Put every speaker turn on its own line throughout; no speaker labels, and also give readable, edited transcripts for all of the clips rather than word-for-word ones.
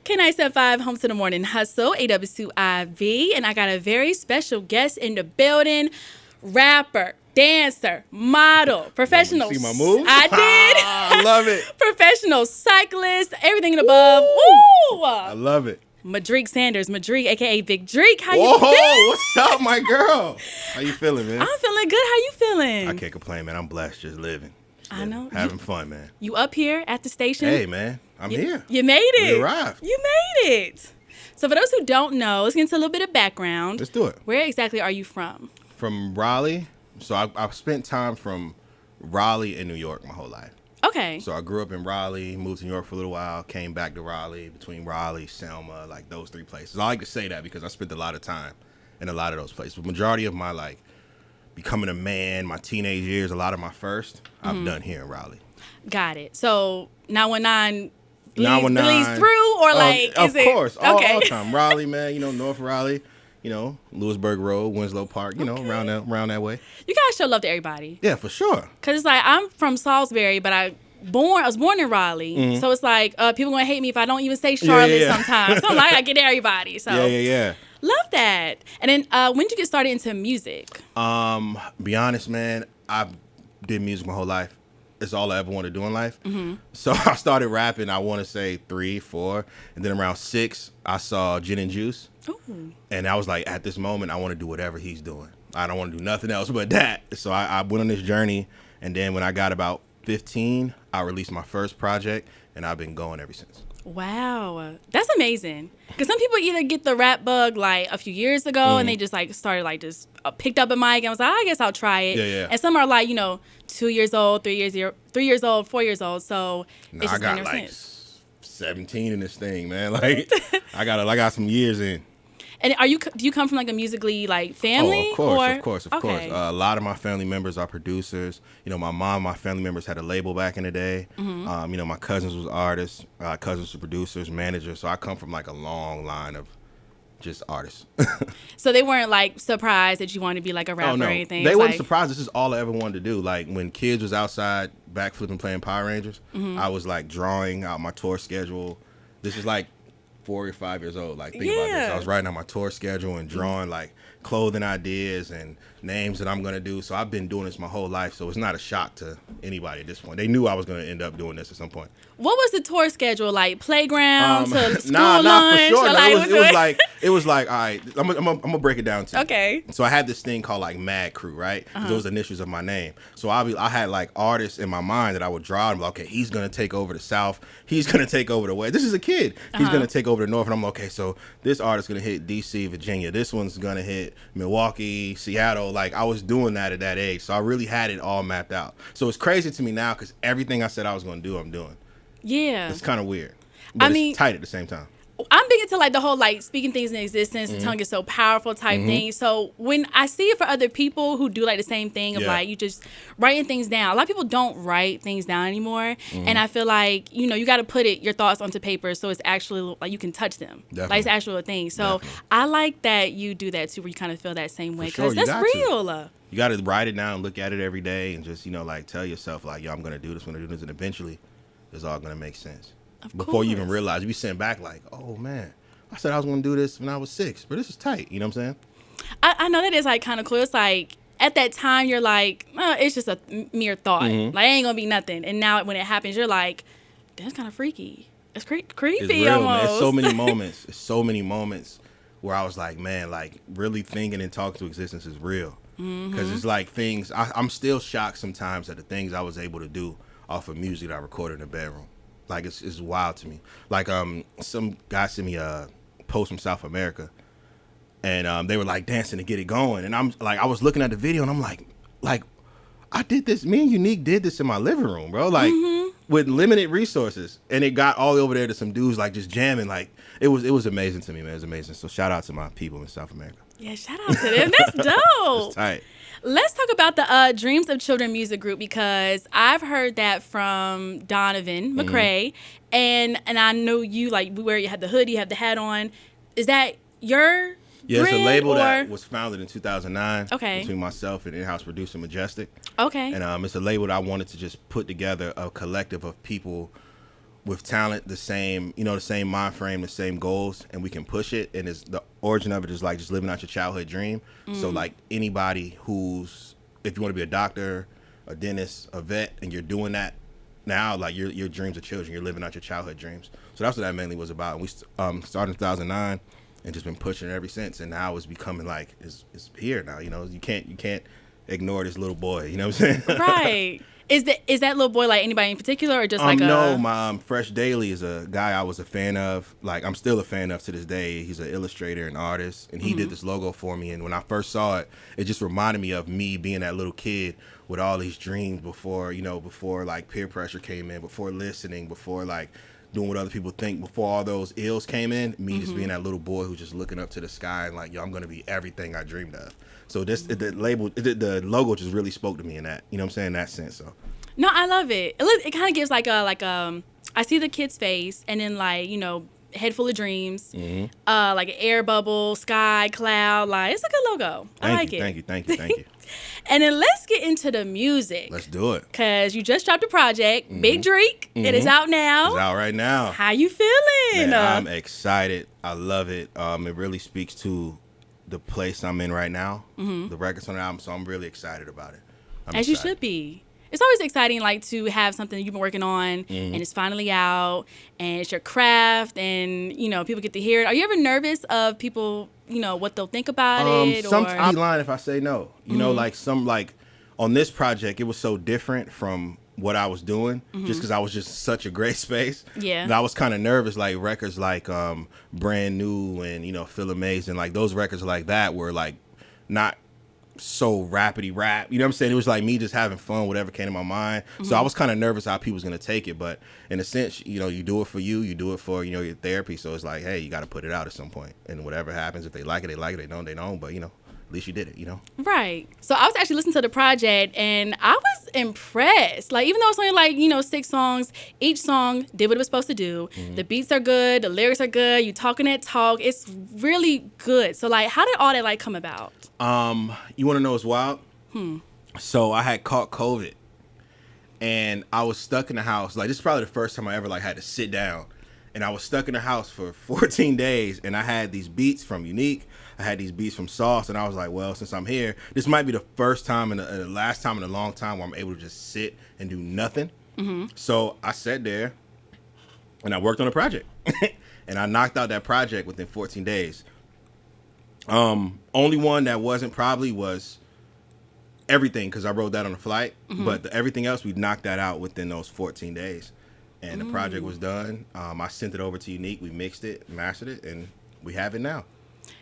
K975, home to the morning hustle, ayeeedubb, and I got a very special guest in the building. Rapper, dancer, model, professional.
You see my moves?
I did.
I love it.
Professional cyclist, everything and above. Ooh.
I love it.
MaDrique, aka Big Drake. How
Whoa,
you been?
what's up, my girl? How you feeling, man?
I'm feeling good. How you feeling?
I can't complain, man. I'm blessed, just living.
I know.
Having fun, man.
You up here at the station?
Hey, man. I'm here.
You made it.
We arrived.
You made it. So for those who don't know, let's get into a little bit of background.
Let's do it.
Where exactly are you from?
From Raleigh. So I've spent time from Raleigh and New York my whole life.
Okay.
So I grew up in Raleigh, moved to New York for a little while, came back to Raleigh, between Raleigh, Selma, like those three places. I like to say that because I spent a lot of time in a lot of those places. But majority of my, like, becoming a man, my teenage years, a lot of my first, I've done here in Raleigh.
Got it. So 919
919
bleeds through, or like,
of
is
course,
it?
all time. Raleigh, man, North Raleigh, Lewisburg Road, Winslow Park, around that way.
You gotta show love to everybody.
Yeah, for sure.
Cause it's like, I'm from Salisbury, but I was born in Raleigh, so it's like people gonna hate me if I don't even say Charlotte sometimes. So I'm like, I get everybody. So
yeah.
Love that. And then when did you get started into music?
Be honest, man, I did music my whole life. It's all I ever wanted to do in life. So I started rapping, I want to say 3, 4. And then around 6, I saw Gin and Juice.
Ooh.
And I was like, at this moment, I want to do whatever he's doing. I don't want to do nothing else but that. So I went on this journey. And then when I got about 15, I released my first project. And I've been going ever since.
Wow, that's amazing. Because some people either get the rap bug like a few years ago and they just like started like just picked up a mic and was like, I guess I'll try it.
Yeah.
And some are like 2 years old, 3 years old, 4 years old. So it's just
I got
been ever
like
since.
17 in this thing, man. Like I got some years in.
And do you come from like a musically like family?
Of course.
Okay.
A lot of my family members are producers. My family members had a label back in the day. My cousins was artists, cousins were producers, managers. So I come from like a long line of just artists.
So they weren't like surprised that you wanted to be like a rapper or anything?
They weren't surprised. This is all I ever wanted to do. Like when kids was outside backflipping playing Power Rangers, I was like drawing out my tour schedule. This is like 4 or 5 years old. Like, think about this. I was writing out my tour schedule and drawing like clothing ideas and names that I'm going to do. So I've been doing this my whole life. So it's not a shock to anybody at this point. They knew I was going to end up doing this at some point.
What was the tour schedule like? Playground to school
lunch?
For sure.
No, it was like, all right, I'm gonna break it down to you.
Okay.
So I had this thing called like Mad Crew, right? Those initials of my name. So I had like artists in my mind that I would draw and be like, okay, he's gonna take over the South. He's gonna take over the West. This is a kid. He's gonna take over the North. And I'm like, okay, so this artist's gonna hit DC, Virginia. This one's gonna hit Milwaukee, Seattle. Like I was doing that at that age. So I really had it all mapped out. So it's crazy to me now because everything I said I was gonna do, I'm doing.
Yeah.
It's kind of weird. But it's tight at the same time.
I'm big into like the whole like speaking things in existence. The tongue is so powerful type thing. So when I see it for other people who do like the same thing of like you just writing things down. A lot of people don't write things down anymore. And I feel like, you got to put your thoughts onto paper so it's actually like you can touch them.
Definitely.
Like it's actual thing. So I like that you do that too, where you kind of feel that same way. Because that's real.
You got to write it down and look at it every day and just, like tell yourself like, yo, I'm going to do this, I'm going to do this. And eventually it's all going to make sense. Before you even realize, you be sitting back like, oh man, I said I was going to do this when I was 6, but this is tight. You know what I'm saying?
I know that is like kind of cool. It's like at that time you're like, oh, it's just a mere thought. Like it ain't going to be nothing. And now when it happens, you're like, that's kind of freaky. It's creepy
it's real,
almost.
Man. It's so many moments. It's so many moments where I was like, man, like really thinking and talking to existence is real. Because it's like things, I'm still shocked sometimes at the things I was able to do off of music that I recorded in the bedroom. Like it's wild to me. Like some guy sent me a post from South America, and they were like dancing to get it going, and I'm like, I was looking at the video, and I'm like I did this. Me and Unique did this in my living room, bro. Like with limited resources, and it got all the way over there to some dudes like just jamming. Like it was amazing to me, man. It was amazing. So shout out to my people in South America.
Yeah, shout out to them. That's dope.
It's tight.
Let's talk about the Dreams of Children music group because I've heard that from Donovan McCrae, and I know you like where you had the hood, you have the hat on. Is that your
Yeah, it's a label
or?
that was founded in 2009
Okay.
between myself and in-house producer MaDrique.
Okay.
And it's a label that I wanted to just put together a collective of people with talent the same, the same mind frame, the same goals, and we can push it. And it's the origin of it is like just living out your childhood dream. So like anybody if you want to be a doctor, a dentist, a vet, and you're doing that now, like your dreams of children, you're living out your childhood dreams. So that's what that mainly was about. And we started in 2009 and just been pushing it ever since. And now it's becoming like it's here now. You can't ignore this little boy. You know what I'm saying?
Right. Is that little boy like anybody in particular, or just like
no, my Fresh Daily is a guy I was a fan of. Like I'm still a fan of to this day. He's an illustrator and artist, and he did this logo for me. And when I first saw it, it just reminded me of me being that little kid with all these dreams before like peer pressure came in, before listening, before like doing what other people think, before all those ills came in. Me just being that little boy who's just looking up to the sky and like, yo, I'm gonna be everything I dreamed of. So the logo just really spoke to me in that, you know what I'm saying, in that sense. So
no, I love it. It kind of gives I see the kid's face, and then like, head full of dreams, like an air bubble, sky, cloud. Like, it's a good logo. I like it.
Thank you.
And then let's get into the music.
Let's do it.
just dropped a project, MaDrique. It is out now.
It's out right now.
How you feeling?
Man, I'm excited. I love it. It really speaks to the place I'm in right now. The records on the album, so I'm really excited about it.
As you should be. It's always exciting, like, to have something you've been working on and it's finally out and it's your craft and, people get to hear it. Are you ever nervous of people, what they'll think about it?
I'll be lying if I say no. Like on this project, it was so different from what I was doing just because I was just such a great space.
Yeah.
And I was kind of nervous, like records like Brand New and, Feel Amazing. Like those records like that were like not so rapidy rap, you know what I'm saying? It was like me just having fun, whatever came to my mind. So I was kind of nervous how people was gonna take it, but in a sense, you do it for you do it for your therapy. So it's like, hey, you got to put it out at some point, and whatever happens, if they like it, they like it. They don't. But at least you did it.
Right. So I was actually listening to the project, and I was impressed. Like, even though it's only like 6 songs, each song did what it was supposed to do. The beats are good, the lyrics are good. You talking that talk, it's really good. So like, how did all that like come about?
You want to know what's wild? So I had caught COVID, and I was stuck in the house. Like, this is probably the first time I ever like had to sit down, and I was stuck in the house for 14 days. And I had these beats from Unique, I had these beats from Sauce, and I was like, well, since I'm here, this might be the first time and the last time in a long time where I'm able to just sit and do nothing. So I sat there, and I worked on a project, and I knocked out that project within 14 days. Only one that wasn't probably was Everything, because I wrote that on the flight. But everything else, we knocked that out within those 14 days. And the project was done. I sent it over to Unique. We mixed it, mastered it, and we have it now.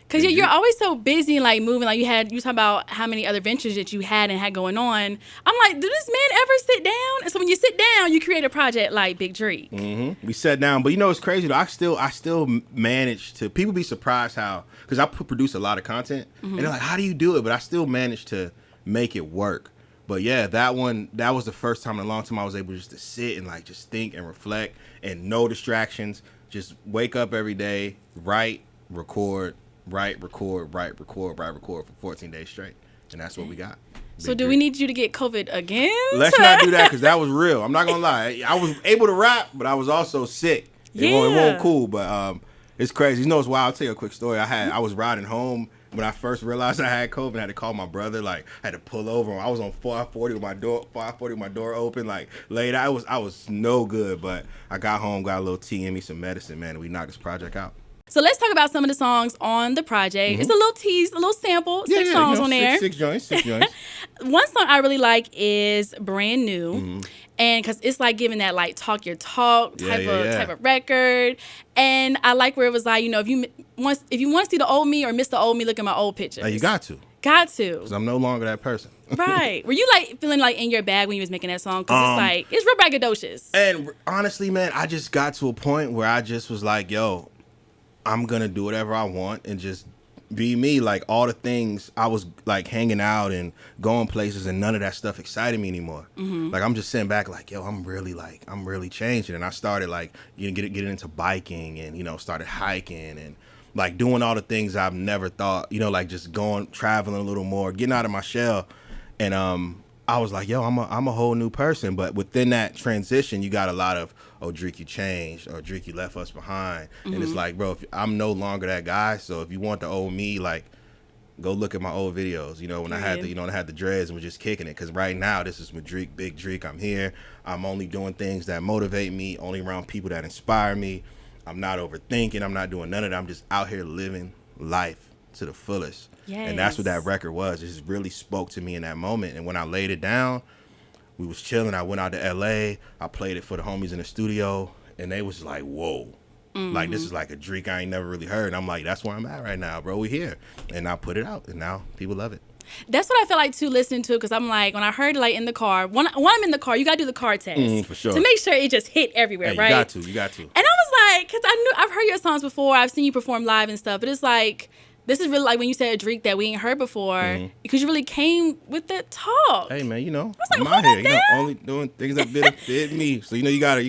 Because you're always so busy and like moving. Like you talk about how many other ventures that you had going on. I'm like, did this man ever sit down? And so when you sit down, you create a project like MaDrique.
We sat down, but it's crazy though. I still managed to. People be surprised how, because I produce a lot of content, and they're like, how do you do it? But I still managed to make it work. But yeah, that was the first time in a long time I was able just to sit and like just think and reflect and no distractions. Just wake up every day, write, record for 14 days straight, and that's what we got.
So do we need you to get COVID again?
Let's not do that, because that was real. I'm not gonna lie. I was able to rap, but I was also sick. It wasn't cool, but it's crazy. It's wild. I'll tell you a quick story. I was riding home when I first realized I had COVID. I had to call my brother. Like, I had to pull over. I was on 540 with my door open, like laid out. I was no good, but I got home, got a little tea in me, some medicine, man, and we knocked this project out.
So let's talk about some of the songs on the project. It's a little tease, a little sample, 6 songs on there.
Six joints.
One song I really like is Brand New. And because it's like giving that like talk your talk type of record. And I like where it was like, if you want to see the old me or miss the old me, look at my old pictures.
You got to.
Because
I'm no longer that person.
Right. Were you like feeling like in your bag when you was making that song? Because it's like, it's real braggadocious.
And honestly, man, I just got to a point where I just was like, yo, I'm going to do whatever I want and just be me. Like, all the things I was like hanging out and going places, and none of that stuff excited me anymore. Like, I'm just sitting back like, yo, I'm really changing. And I started like getting into biking and, started hiking and like doing all the things I've never thought, like just traveling a little more, getting out of my shell. And I was like, yo, I'm a whole new person. But within that transition, you got a lot of oh, Drake, you changed, or Drake, you left us behind. And it's like, bro, I'm no longer that guy. So if you want the old me, like, go look at my old videos, you know, when I had the dreads and was just kicking it. Because right now, this is MaDrique, Big Drake. I'm here. I'm only doing things that motivate me, only around people that inspire me. I'm not overthinking. I'm not doing none of that. I'm just out here living life to the fullest.
Yes.
And that's what that record was. It just really spoke to me in that moment. And when I laid it down, we was chilling. I went out to LA. I played it for the homies in the studio. And they was like, whoa. Like, this is like a Drake I ain't never really heard. And I'm like, that's where I'm at right now, bro. We here. And I put it out. And now people love it.
That's what I feel like, too, listening to it. Because I'm like, when I heard it, like, in the car. When I'm in the car, you got to do the car test.
For sure.
To make sure it just hit everywhere, right?
You got to.
And I was like, because I've heard your songs before. I've seen you perform live and stuff. But it's like, this is really like when you said a Drake that we ain't heard before. Because you really came with that talk.
Hey, man, you know,
I was like,
I'm out here, you know, only doing things that fit me. So, you know, you gotta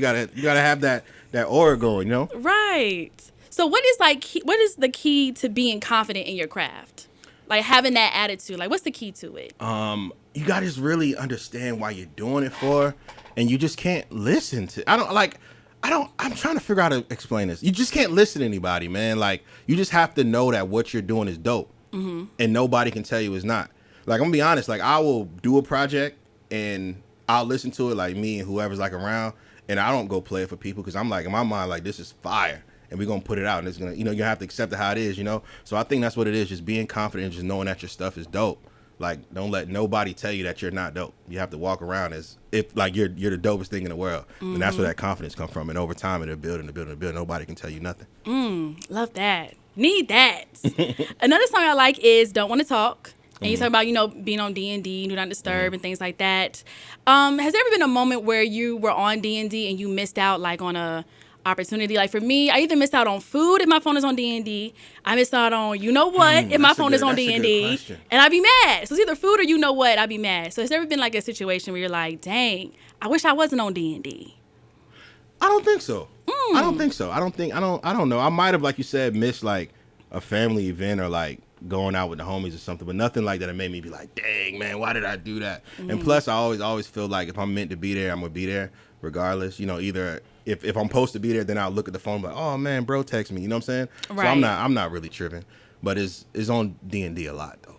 have that aura going, you know?
Right. So what is the key to being confident in your craft? Like having that attitude. Like, what's the key to it?
You gotta just really understand why you're doing it for, and you just can't listen to. I'm trying to figure out how to explain this. You just can't listen to anybody, man. Like, you just have to know that what you're doing is dope, and nobody can tell you it's not. Like, I'm gonna be honest. Like, I will do a project and I'll listen to it, like me and whoever's like around, and I don't go play it for people because I'm like, in my mind, like, this is fire. And we're going to put it out, and it's going to, you know, you have to accept it how it is, you know? So I think that's what it is, just being confident and just knowing that your stuff is dope. Like, don't let nobody tell you that you're not dope. You have to walk around as if, like, you're the dopest thing in the world. And that's where that confidence comes from. And over time, it'll build and build and build. Nobody can tell you nothing.
Love that. Need that. Another song I like is Don't Want to Talk. And you talk about, you know, being on D&D, Do Not Disturb, and things like that. Has there ever been a moment where you were on D&D and you missed out, like, on a opportunity? Like, for me, I either missed out on food if my phone is on D&D. I missed out on you know what if my phone is on D&D, and I'd be mad. So it's either food or you know what, I'd be mad. So has there ever been like a situation where you're like, dang, I wish I wasn't on D&D?
I don't think so. I don't think so. I don't know. I might have, like you said, missed like a family event or like going out with the homies or something, but nothing like that. It made me be like, dang, man, why did I do that? And plus, I always feel like if I'm meant to be there, I'm gonna be there regardless. You know, either if I'm supposed to be there, then I'll look at the phone like, oh man, bro, text me. You know what I'm saying?
Right.
So I'm not really tripping, but it's on D&D a lot though.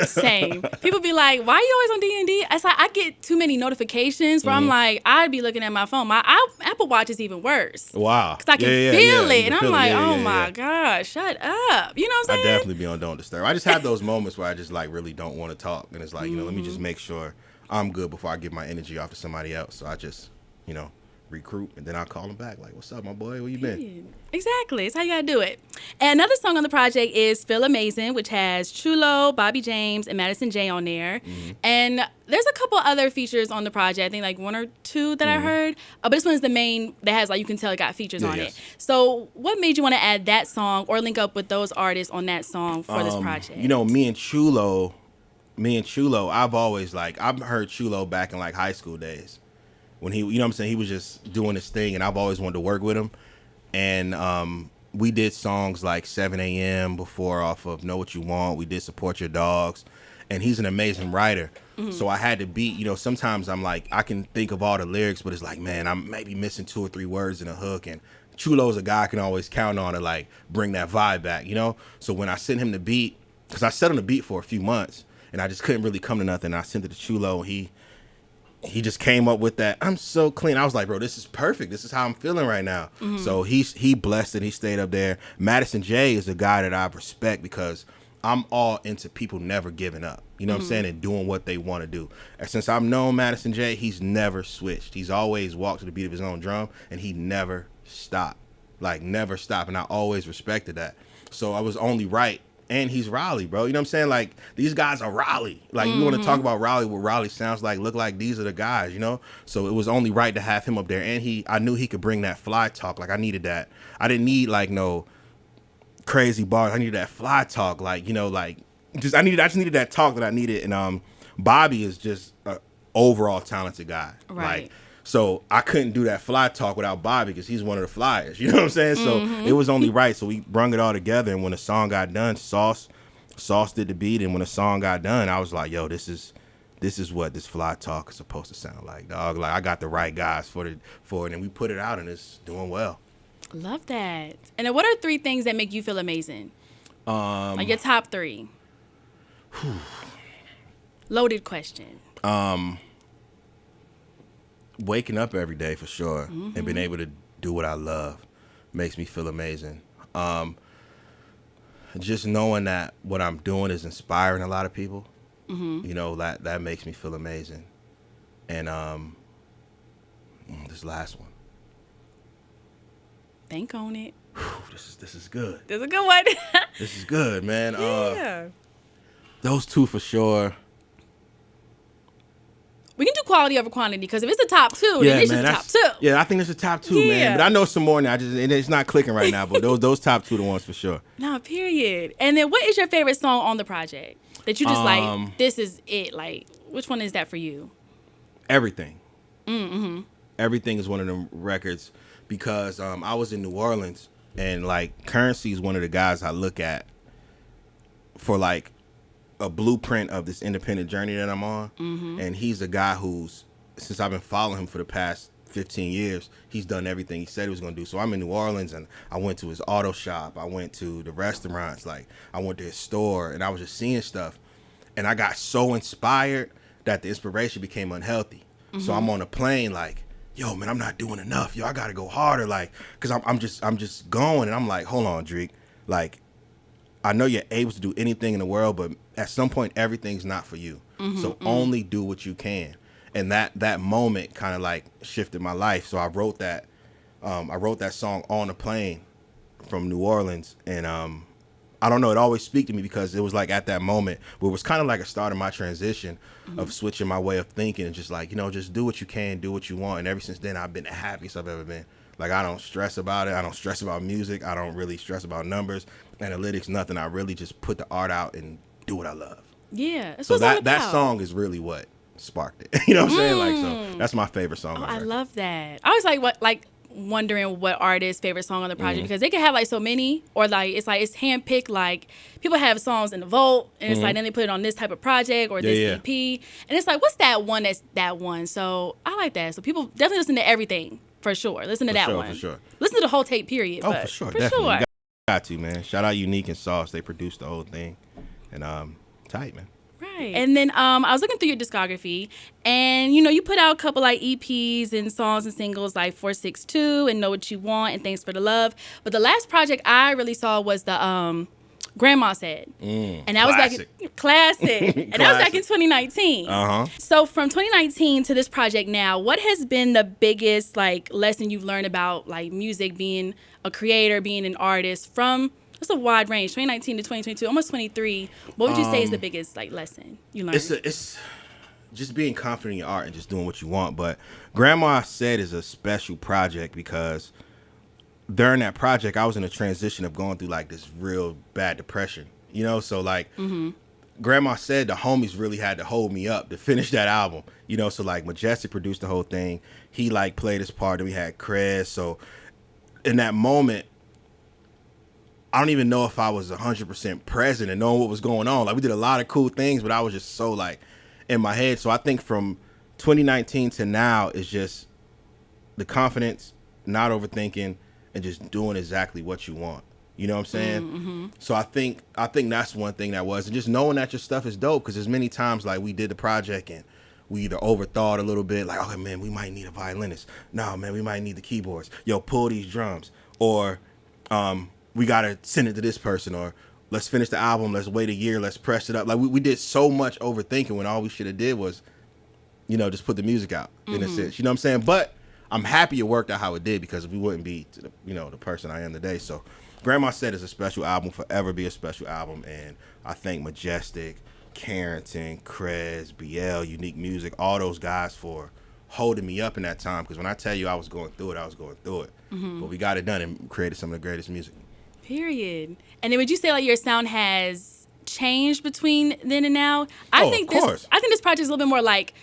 Same. People be like, why are you always on D&D? It's like I get too many notifications where I'm like, I'd be looking at my phone. My Apple Watch is even worse.
Wow.
Because I can feel it. And I'm like, oh my God, shut up. You know what I'm saying?
I definitely be on Don't Disturb. I just have those moments where I just like really don't want to talk. And it's like, you know, let me just make sure I'm good before I give my energy off to somebody else. So I just, you know, recruit, and then I'll call them back like, what's up, my boy, where you been?
Exactly. It's how you gotta do it. And another song on the project is Feel Amazing, which has Chulo, Bobby James, and Madison J on there. And there's a couple other features on the project. I think like one or two that I heard. But this one's the main that has, like, you can tell it got features on it. So what made you want to add that song or link up with those artists on that song for this project?
You know, me and Chulo, I've always I've heard Chulo back in like high school days. When he, you know what I'm saying, he was just doing his thing, and I've always wanted to work with him. And we did songs like 7 a.m. before off of Know What You Want. We did Support Your Dogs. And he's an amazing writer. So I had to beat, you know, sometimes I'm like, I can think of all the lyrics, but it's like, man, I'm maybe missing 2 or 3 words in a hook. And Chulo's a guy I can always count on to like bring that vibe back, you know? So when I sent him the beat, because I sat on the beat for a few months, and I just couldn't really come to nothing. I sent it to Chulo, and he just came up with that, I'm so clean. I was like, bro, this is perfect. This is how I'm feeling right now. So he blessed it. He stayed up there. Madison J is a guy that I respect because I'm all into people never giving up. You know what I'm saying? And doing what they want to do. And since I've known Madison J, he's never switched. He's always walked to the beat of his own drum, and he never stopped. Like, never stopped. And I always respected that. So I was only right. And he's Raleigh, bro. You know what I'm saying? Like, these guys are Raleigh. Like, you want to talk about Raleigh, what Raleigh sounds like, look like, these are the guys, you know? So it was only right to have him up there. And I knew he could bring that fly talk. Like, I needed that. I didn't need, like, no crazy bars. I needed that fly talk. Like, you know, like, I just needed that talk that I needed. And Bobby is just an overall talented guy.
Right.
Like, so I couldn't do that fly talk without Bobby because he's one of the flyers. You know what I'm saying? So it was only right. So we brung it all together. And when the song got done, Sauce did the beat. And when the song got done, I was like, yo, this is this is what this fly talk is supposed to sound like, dog. Like I got the right guys for it, and we put it out, and it's doing well.
Love that. And then what are 3 things that make you feel amazing? Like your top 3. Loaded question.
Waking up every day for sure, and being able to do what I love makes me feel amazing. Just knowing that what I'm doing is inspiring a lot of people, you know, that makes me feel amazing. And this last one.
Think on it.
This is good.
This is a good one.
This is good, man.
Yeah.
Those 2 for sure.
We can do quality over quantity because if it's the top 2, then it's just the top 2.
Yeah, I think it's the top 2, man. But I know some more now. It's not clicking right now. But those top 2 the ones for sure.
No, period. And then what is your favorite song on the project that you just like? This is it. Like, which one is that for you?
Everything. Everything is one of them records because I was in New Orleans and like Currency is one of the guys I look at for like a blueprint of this independent journey that I'm on. And he's a guy who's, since I've been following him for the past 15 years, he's done everything he said he was going to do. So I'm in New Orleans and I went to his auto shop. I went to the restaurants. Like I went to his store and I was just seeing stuff. And I got so inspired that the inspiration became unhealthy. So I'm on a plane like, yo, man, I'm not doing enough. Yo, I got to go harder. Like, cause I'm just going. And I'm like, hold on, Drake. Like, I know you're able to do anything in the world, but at some point, everything's not for you. So only do what you can. And that moment kind of like shifted my life. So I wrote that song on a plane from New Orleans. And I don't know, it always speak to me because it was like at that moment where it was kind of like a start of my transition of switching my way of thinking and just like, you know, just do what you can, do what you want. And ever since then, I've been the happiest I've ever been. Like, I don't stress about it. I don't stress about music. I don't really stress about numbers, analytics, nothing. I really just put the art out and do what I love.
Yeah.
So that song is really what sparked it. You know what I'm saying? Like, so that's my favorite song.
Oh, I love that. I was wondering what artist's favorite song on the project because they can have like so many, or like it's handpicked. Like people have songs in the vault, and it's like then they put it on this type of project or this EP, and it's like what's that one that's that one. So I like that. So people definitely listen to everything for sure. Listen to that one. For sure. Listen to the whole tape. Period.
Oh, for sure. Definitely. You got to, man. Shout out Unique and Sauce. They produced the whole thing, and tight, man.
Right. And then I was looking through your discography, and you put out a couple like EPs and songs and singles like 462 and Know What You Want and Thanks for the Love. But the last project I really saw was the Grandma Said, and that was back in classic, and that was back in 2019. So from 2019 to this project now, what has been the biggest like lesson you've learned about like music, being a creator, being an artist from? It's a wide range, 2019 to 2022, almost 23. What would you say is the biggest like lesson you learned?
It's just being confident in your art and just doing what you want. But Grandma Said is a special project because during that project, I was in a transition of going through like this real bad depression, So like Grandma Said, the homies really had to hold me up to finish that album, So like Majestic produced the whole thing. He like played his part, and we had Krez. So in that moment, I don't even know if I was 100% present and knowing what was going on. Like we did a lot of cool things, but I was just so like in my head. So I think from 2019 to now is just the confidence, not overthinking, and just doing exactly what you want. You know what I'm saying? So I think that's one thing that was, and just knowing that your stuff is dope. Because there's many times like we did the project and we either overthought a little bit, like, okay, man, we might need a violinist. No, man, we might need the keyboards. Yo, pull these drums. Or we got to send it to this person, or let's finish the album. Let's wait a year. Let's press it up. Like we did so much overthinking when all we should have did was, just put the music out in a sense. You know what I'm saying? But I'm happy it worked out how it did because we wouldn't be, the person I am today. So Grandma Said is a special album, forever be a special album. And I thank Majestic, Carrington, Krez, BL, Unique Music, all those guys for holding me up in that time. Because when I tell you I was going through it, I was going through it. But we got it done and created some of the greatest music. Period. And then would you say like your sound has changed between then and now? I think this project is a little bit more like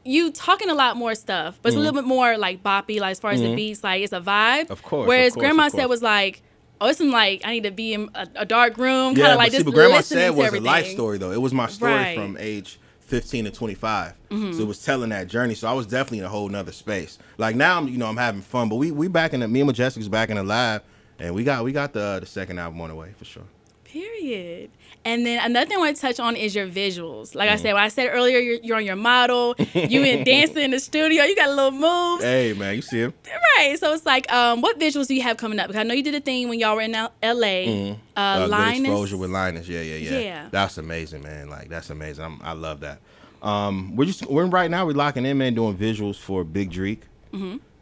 you talking a lot more stuff, but it's a little bit more like boppy, like as far as the beats, like it's a vibe. Of course.
Whereas Grandma Said was like, oh, it's like I need to be in a dark room, kind of like just
but Grandma
listening
Said
to
was
everything.
a life story though. It was my story from age 15 to 25. So it was telling that journey. So I was definitely in a whole nother space. Like now I'm having fun, but we back in the, me and Majestic's back in the lab, and we got the second album on the way for sure.
Period. And then another thing I want to touch on is your visuals. Like I said, when I said earlier, you're on your model, you in dancing in the studio, you got little moves.
Hey man, you see him?
Right. So it's like, what visuals do you have coming up? Because I know you did a thing when y'all were in LA. Linus.
Exposure with Linus. Yeah. That's amazing, man. Like that's amazing. I love that. We're right now we're locking in, man, doing visuals for MaDrique.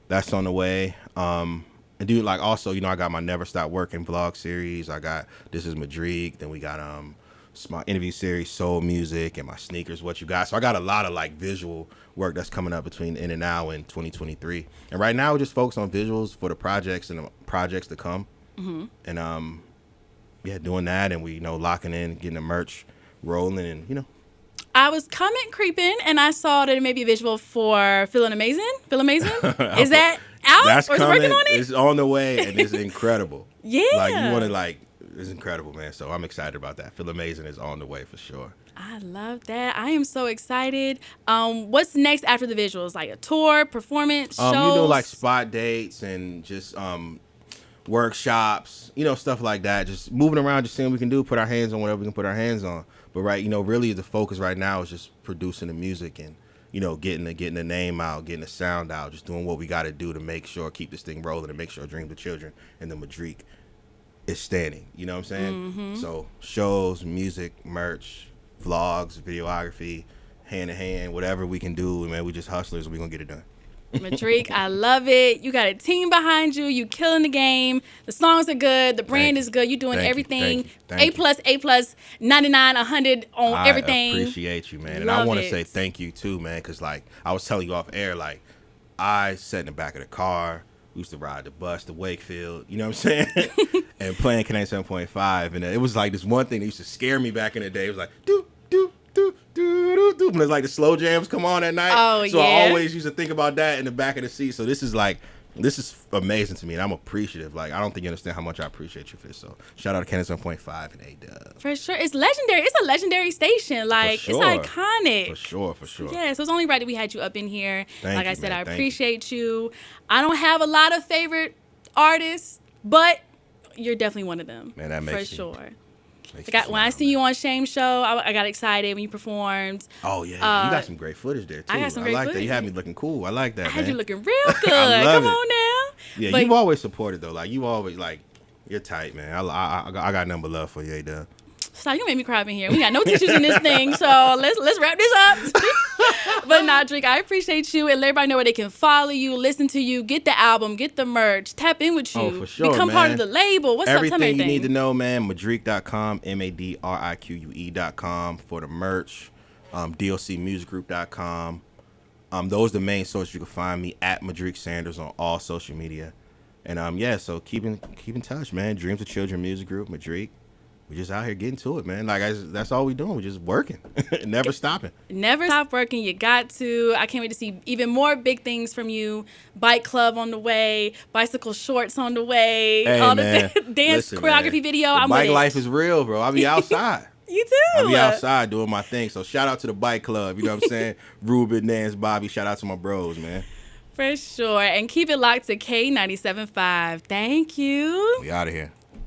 That's on the way. And dude, like also, I got my Never Stop Working vlog series. I got This Is MaDrique. Then we got my interview series, Soul Music, and my sneakers, What You Got. So I got a lot of like visual work that's coming up between in and now in 2023. And right now we just focus on visuals for the projects and the projects to come. And doing that, and we locking in, getting the merch rolling, and
I was comment creeping, and I saw that it may be a visual for Feeling Amazing. Feel Amazing? Is that out?
That's
or is
coming.
Working on it?
It's on the way, and it's incredible.
Yeah.
Like you want to it's incredible, man. So I'm excited about that. Feel Amazing is on the way for sure.
I love that. I am so excited. What's next after the visuals? Like a tour, performance, shows?
You do like spot dates and just workshops, stuff like that. Just moving around, just seeing what we can do, put our hands on whatever we can put our hands on. But really the focus right now is just producing the music and, getting the name out, getting the sound out, just doing what we got to do to make sure, keep this thing rolling and make sure Dreams of Children and the MaDrique is standing. You know what I'm saying? So shows, music, merch, vlogs, videography, hand in hand, whatever we can do, man, we just hustlers and we're going to get it done.
MaDrique, I love it. You got a team behind you. You killing the game. The songs are good. The brand is good. You doing everything.
Thank you.
A+, 99, 100 on everything.
I appreciate you, man. And I want to say thank you too, man, because like I was telling you off air, like I sat in the back of the car. We used to ride the bus to Wakefield, you know what I'm saying? And playing Connect 7.5. And it was like this one thing that used to scare me back in the day. It was like, do. When it's like the slow jams come on at night.
Oh,
so I always used to think about that in the back of the seat. So this is amazing to me, and I'm appreciative. Like I don't think you understand how much I appreciate you for this. So shout out to Connect 7.5 and ayeeedubb.
For sure, it's legendary. It's a legendary station. Like it's iconic.
For sure.
Yeah, so it's only right that we had you up in here. Like I said,
man.
I appreciate you. I don't have a lot of favorite artists, but you're definitely one of them.
Man, that makes
for sure.
When
I see you on Shame Show, I got excited when you performed.
Oh yeah, you got some great footage there too.
I got some great footage.
That. You had me looking cool. I like that.
I had
you
looking real good.
Come
on now.
Yeah, but you've always supported though. Like you always you're tight, man. I got nothing but love for you, ayeeedubb.
Stop, you made me cry up in here. We got no tissues in this thing, so let's wrap this up. But MaDrique, I appreciate you, and let everybody know where they can follow you, listen to you, get the album, get the merch, tap in with you,
for sure,
become part of the label. What's
everything
up? Tell me
you need to know, man. MaDrique.com, MaDrique.com for the merch. DLCmusicgroup.com. Those are the main sources you can find me at madriquesanders on all social media. And so keep in touch, man. Dreams of Children Music Group, MaDrique. We just out here getting to it, man. Like that's all we doing. We're just working, never stopping.
Never stop working. You got to. I can't wait to see even more big things from you. Bike club on the way. Bicycle shorts on the way.
Hey,
all
man.
the dance choreography
man.
video.
The
I'm
bike
with it.
life is real, bro. I'll be outside.
You too.
I'll be outside doing my thing. So shout out to the bike club. You know what I'm saying? Ruben, Nance, Bobby. Shout out to my bros, man.
For sure. And keep it locked to K97.5. Thank you.
We out of here.